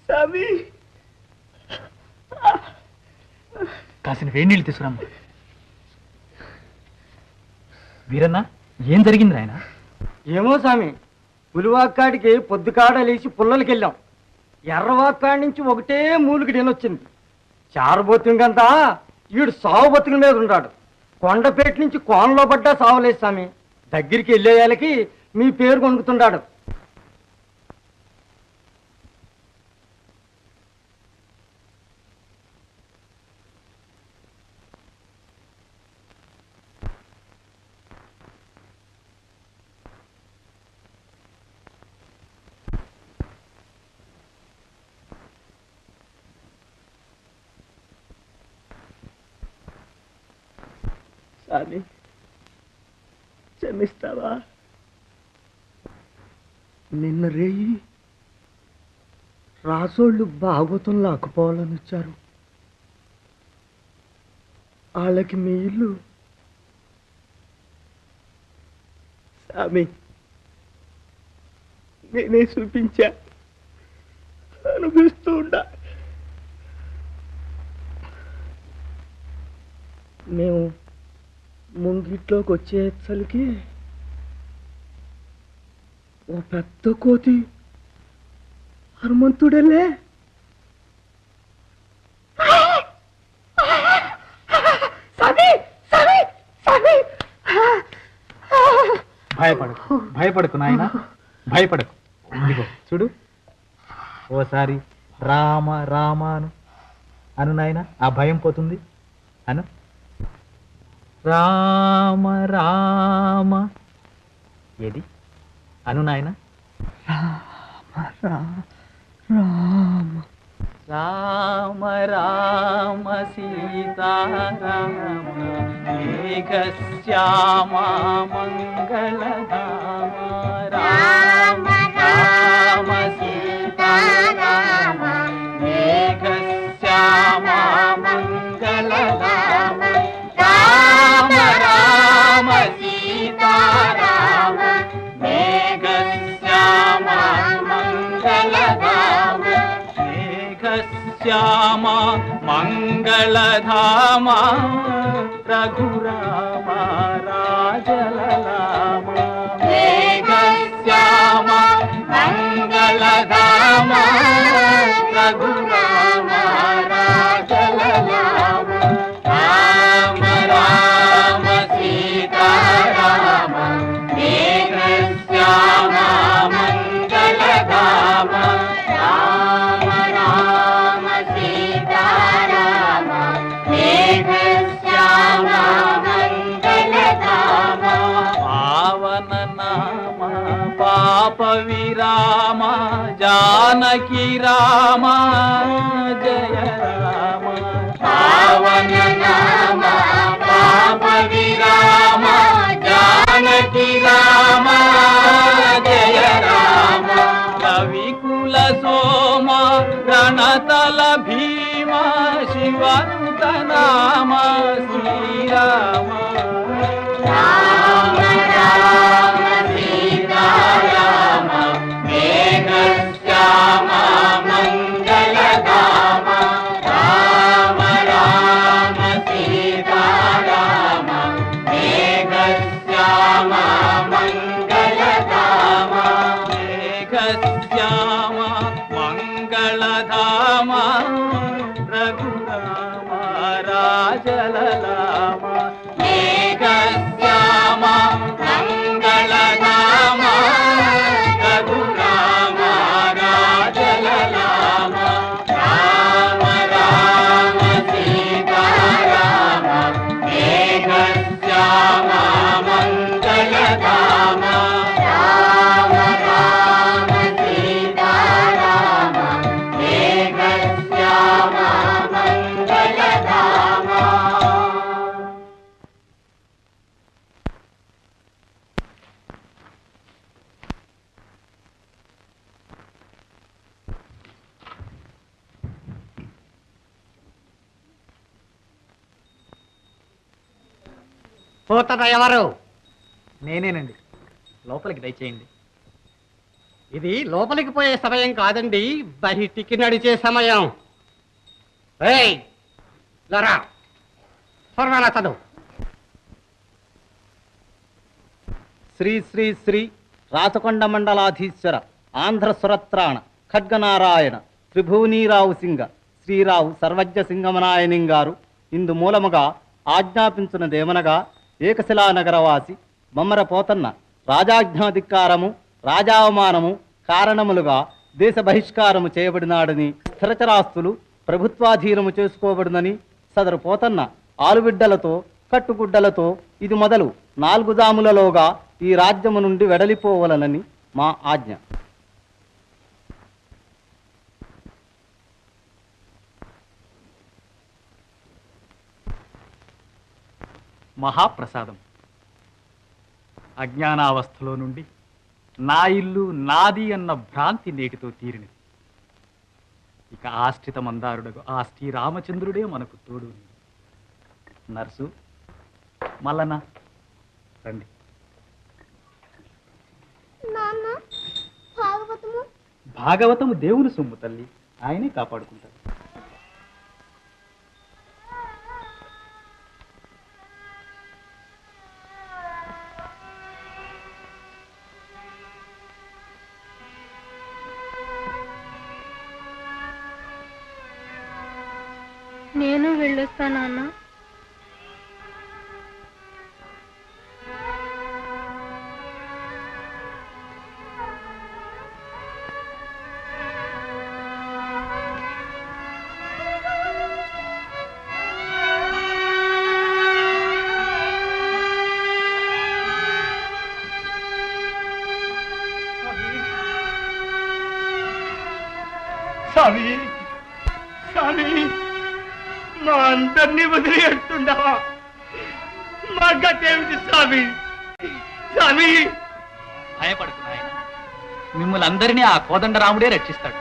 స్వామి, కాసిన వేడి నీళ్ళు తీసుకురమ్మా. వీరన్న, ఏం జరిగింది ఆయన? ఏమో స్వామి, పులివాక్కాడికి పొద్దుకాడ లేచి పుల్లలకి వెళ్ళాం. ఎర్రవాక్కాడి నుంచి ఒకటే మూలికి నేనొచ్చింది. చారబోతుంకంతా ఈడు సావు బతుకుల మీద ఉన్నాడు. కొండపేట నుంచి కోనలో పడ్డా సావలేదు స్వామి. దగ్గరికి వెళ్ళేయాలకి మీ పేరు కొనుక్కుతున్నాడు. స్వామి, క్షమిస్తావా? నిన్న రేయి రాసోళ్ళు భాగవతం లాక్కుపోవాలని వచ్చారు. వాళ్ళకి మీ ఇల్లు స్వామి నేనే చూపించా, అనిపిస్తూ ఉండా. మేము ముంగిట్లోకి వచ్చేసరికి ఓ పెద్ద కోతి హనుమంతుడలే భయపడకు, భయపడకు నాయన, భయపడకు. ఇదిగో చూడు, ఓసారి రామ రామ అను నాయన, ఆ భయం పోతుంది. అను రామ రామ. ఏది అను నాయన? రామ రామ సీతారామ మేఘశ్యామ మంగళధామ. రామ రామ సీతారామ మేఘశ్యామ మంగళధామ. రామ రామ సీతారామ మేఘశ్యామ మంగళధామ. మేఘశ్యామ మంగళధామ రఘురామ రాజలలామ. మేఘశ్యామ మంగళధామ రఘురామ రాజలలామ. రామ రామ సీతారామ మేఘశ్యామ మంగళధామ. రామ రామ సీతారామ మేఘశ్యామ మంగళధామ. పావన నామ పాప విరామ జానకి రామ జయ రామ. పావన నామ పాప విరామ జానకి రామ జయ రామ. రవికుల సోమ రణతల భీమ శివంత నామ శ్రీరామ. రామ రామ సీతారామ మేఘశ్యామ మంగళధామ. రామ రామ సీతారామ మేఘశ్యామ మంగళధామ. మేఘశ్యామ మంగళధామ రఘురామ రాజలలామ. మేఘశ్యామ మంగళధామ రఘురామ రాజలలామ. రామ రామ సీతారామ మేఘశ్యామ మంగళధామ. రామ రామ సీతారామ మేఘశ్యామ మంగళధామ. పోతన ఎవరు? నేనేనండి, లోపలికి దయచేయండి. ఇది లోపలికి పోయే సమయం కాదండి, బయటికి నడిచే సమయం. ఏయ్ లరా, స్వర్వేళ చదువు. శ్రీ శ్రీ శ్రీ రాచకొండ మండలాధీశ్వర ఆంధ్ర సురత్రాణ ఖడ్గనారాయణ త్రిభువనీరావు సింగ శ్రీరావు సర్వజ్ఞ సింగమనాయనిం గారు ఇందు మూలముగా ఆజ్ఞాపించున్నదేమనగా ఏకశిలా నగరవాసి బొమ్మర పోతన్న రాజాజ్ఞాధికారము రాజావమానము కారణములుగా దేశ బహిష్కారము చేయబడినాడని స్థిరచరాస్తులు ప్రభుత్వాధీనము చేసుకోబడినని సదరు పోతన్న ఆలుబిడ్డలతో కట్టుగుడ్డలతో ఇది మొదలు 4 జాములలోగా ఈ రాజ్యము నుండి వెడలిపోవలనని మా ఆజ్ఞ. మహాప్రసాదం. అజ్ఞానావస్థలో నుండి నా ఇల్లు నాది అన్న భ్రాంతి నేటితో తీరినది. ఇక ఆశ్రిత మందారుడగు ఆ శ్రీరామచంద్రుడే మనకు తోడు. నర్సు మల్లన్న రండి. నాన్న భాగవతము భాగవతము దేవుని సొమ్ము తల్లి, ఆయనే కాపాడుకుంటారు. నేను వెళ్ళొస్తా నాన్న. స్వామి స్వామి, మా అందరినీ వదిలి ఎడుతుండవా? మా గతేమిటి స్వామి? స్వామి భయపడుకు నాయన, మిమ్మల్ని అందరినీ ఆ కోదండరాముడే రక్షిస్తాడు.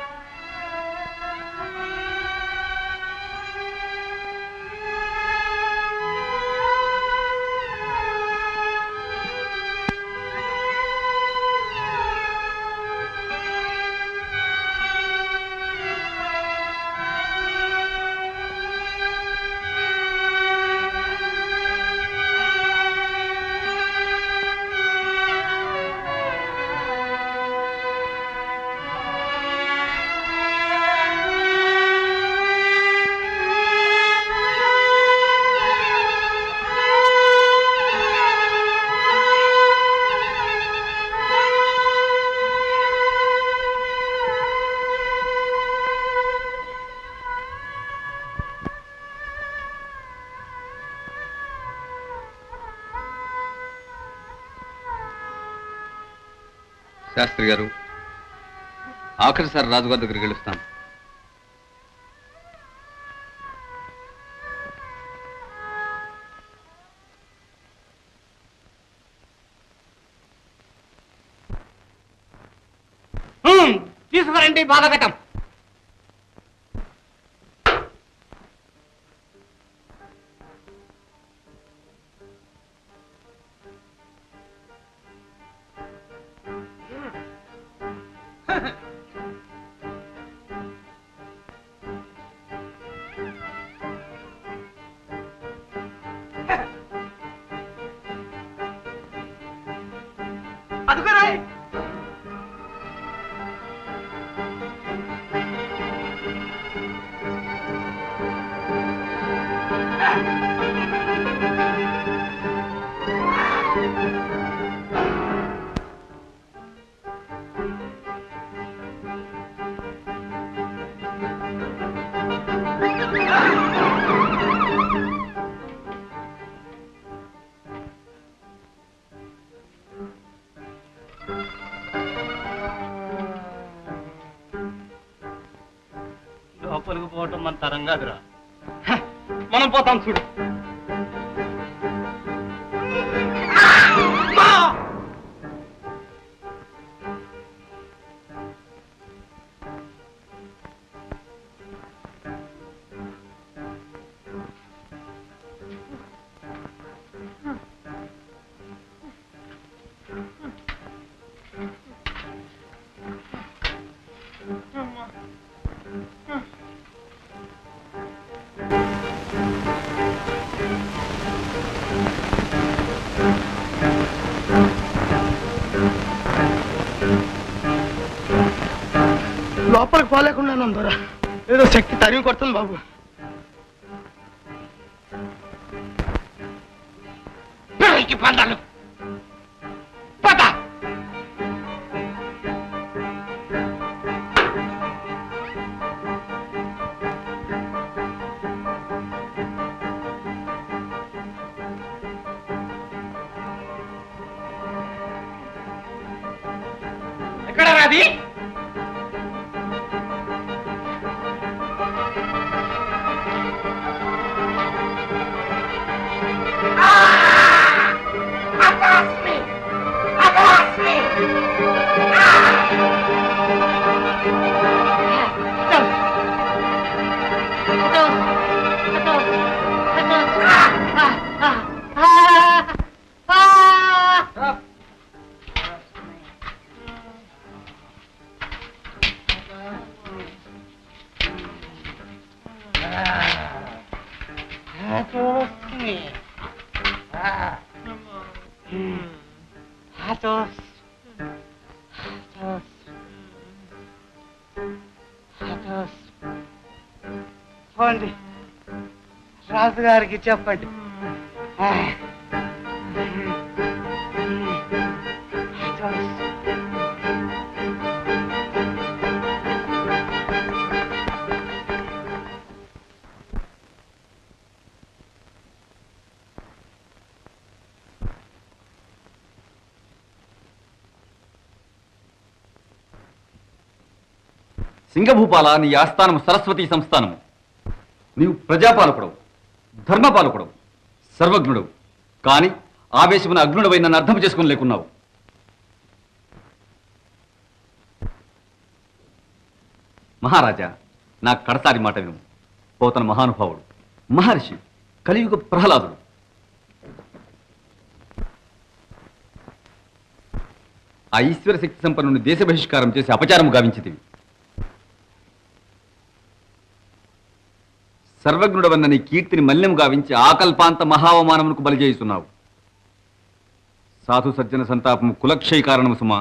శాస్త్రి గారు, ఆఖరిసారి రాజుగారి దగ్గరికి వెళుస్తాను. తీసుకురండి భాగవతం. అదుగురాయ్ లోపలికి పోవటం మన తరం కాదురా. మనం పోతాం చూడు. పోలేకుండా నందరా ఏదో శక్తి తరిమి కొడుతుంది బాబు. పందాలు పద. ఎక్కడ రాది? రాజుగారికి చెప్పండి. సింగభూపాల, నీ ఆస్థానము సరస్వతీ సంస్థానము. నీవు ప్రజాపాలకుడవు, ధర్మపాలకుడవు, సర్వజ్ఞుడవు. కాని ఆవేశమున అగ్నుడవై నన్ను అర్థం చేసుకుని లేకున్నావు. మహారాజా, నా కడసారి మాట విను. పోతన మహానుభావుడు, మహర్షి, కలియుగ ప్రహ్లాదుడు. ఆ ఈశ్వర శక్తి సంపన్నుని దేశ బహిష్కారం చేసి అపచారము గావించితివి. సర్వజ్ఞుడవన్న నీ కీర్తిని మల్యము గావించి ఆకల్పాంత మహావమానమునకు బలి చేయుచున్నావు. సాధు సజ్జన సంతాపము కులక్షయ కారణము సుమా.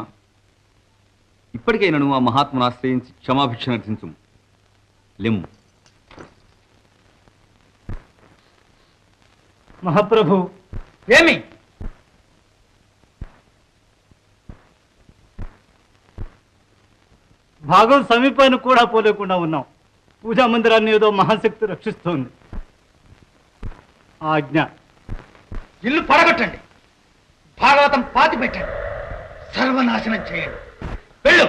ఇప్పటికైనను ఆ మహాత్మును ఆశ్రయించి క్షమాభిక్ష నర్చించు. లెమ్ము. మహాప్రభు, ఏమి? భాగం సమీపాన్ని కూడా పోలేకుండా ఉన్నాం. పూజా మందిరాన్ని ఏదో మహాశక్తి రక్షిస్తోంది. ఆజ్ఞ. ఇల్లు పడగొట్టండి, భాగవతం పాతి పెట్టండి, సర్వనాశనం చేయండి. వెళ్ళు.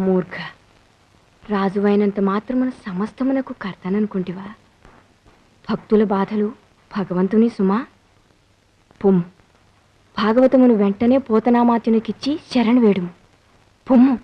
మూర్ఖ, రాజువైనంత మాత్రమున సమస్తమునకు కర్తననుకుంటివా? భక్తుల బాధలు భగవంతుని సుమా. పొమ్ము, భాగవతమును వెంటనే పోతనామాత్యునికిచ్చి శరణు వేడుము. పొమ్ము.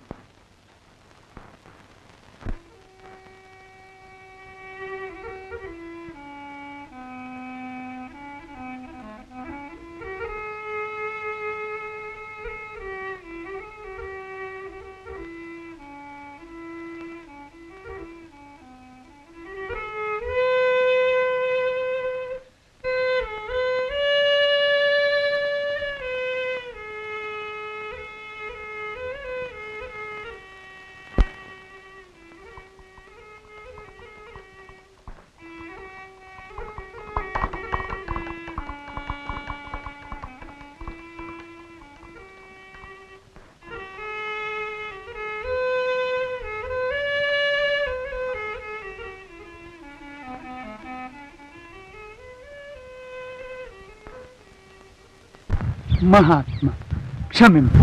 మహాత్మ క్షమింపు.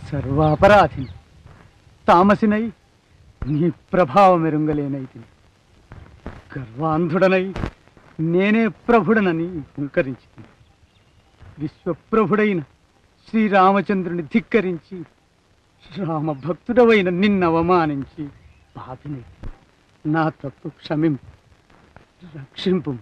సర్వాపరాధిని తామసినై నీ ప్రభావమెరుంగలేనైతిని. గర్వాంధుడనై నేనే ప్రభుడనని ముకరించింది. విశ్వప్రభుడైన శ్రీరామచంద్రుని ధిక్కరించి రామభక్తుడవైన నిన్నవమానించి పాపిని. నా తప్పు క్షమింపు, రక్షింపు.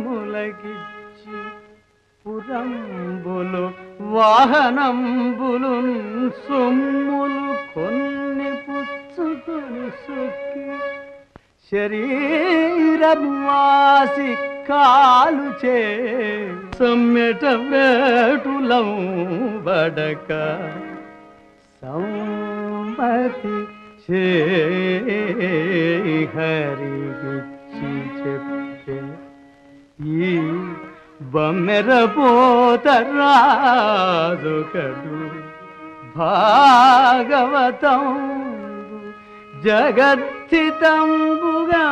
మనుజేశ్వరాధములగిచ్చి పురంబులు వాహనంబులు సొమ్ములు కొన్ని పుచ్చుకొని సొక్కి శరీరము వాసి కాలుచే సమ్మెట వేటులం బడక సంపతి హరిగిచ్చి చెప్పే ఈ బమ్మెరపోతరాజుకడు భాగవతం జగత్తితంబుగా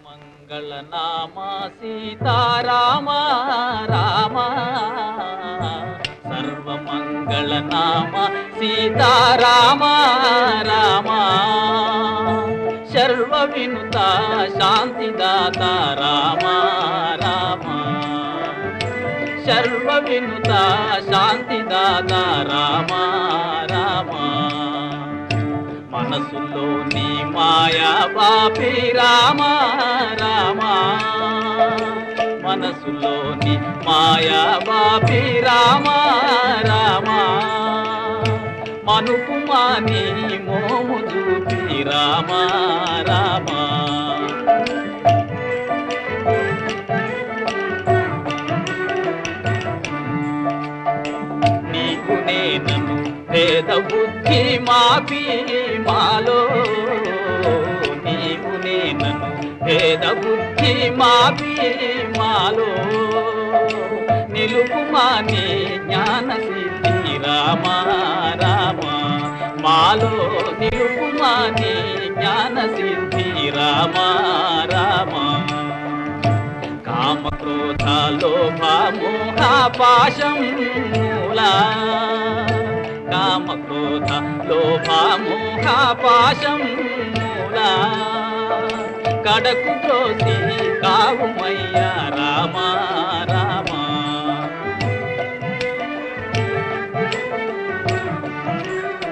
మంగళనామా సీతారామ రామ సర్వమంగళనామ సీతారామ రామ సర్వ వినుత శాంతిదాత రామ రామ సర్వ వినుత శాంతిదాత రామ రామ మనసులోని మాయా బాపి రామ రామ మనసులోని మాయా బాపి రామ రామ మనుపు మాని మోము చూపి రామ రామ నీకు నేనను భేద బుద్ధి మాపి మాలో నీవు నేనను భేద బుద్ధి మాపి మాలో నిలుపు మాని జ్ఞాన సిద్ధి రామ రామ మాలో నిలుపు మాని జ్ఞాన సిద్ధి రామ రామ కామ క్రోధ లోభ మోహ పాశం మూలా కామ క్రోధ లోభ మోహ పాశం మూలా కడకు త్రోసి కావుమయ్య రామ రామ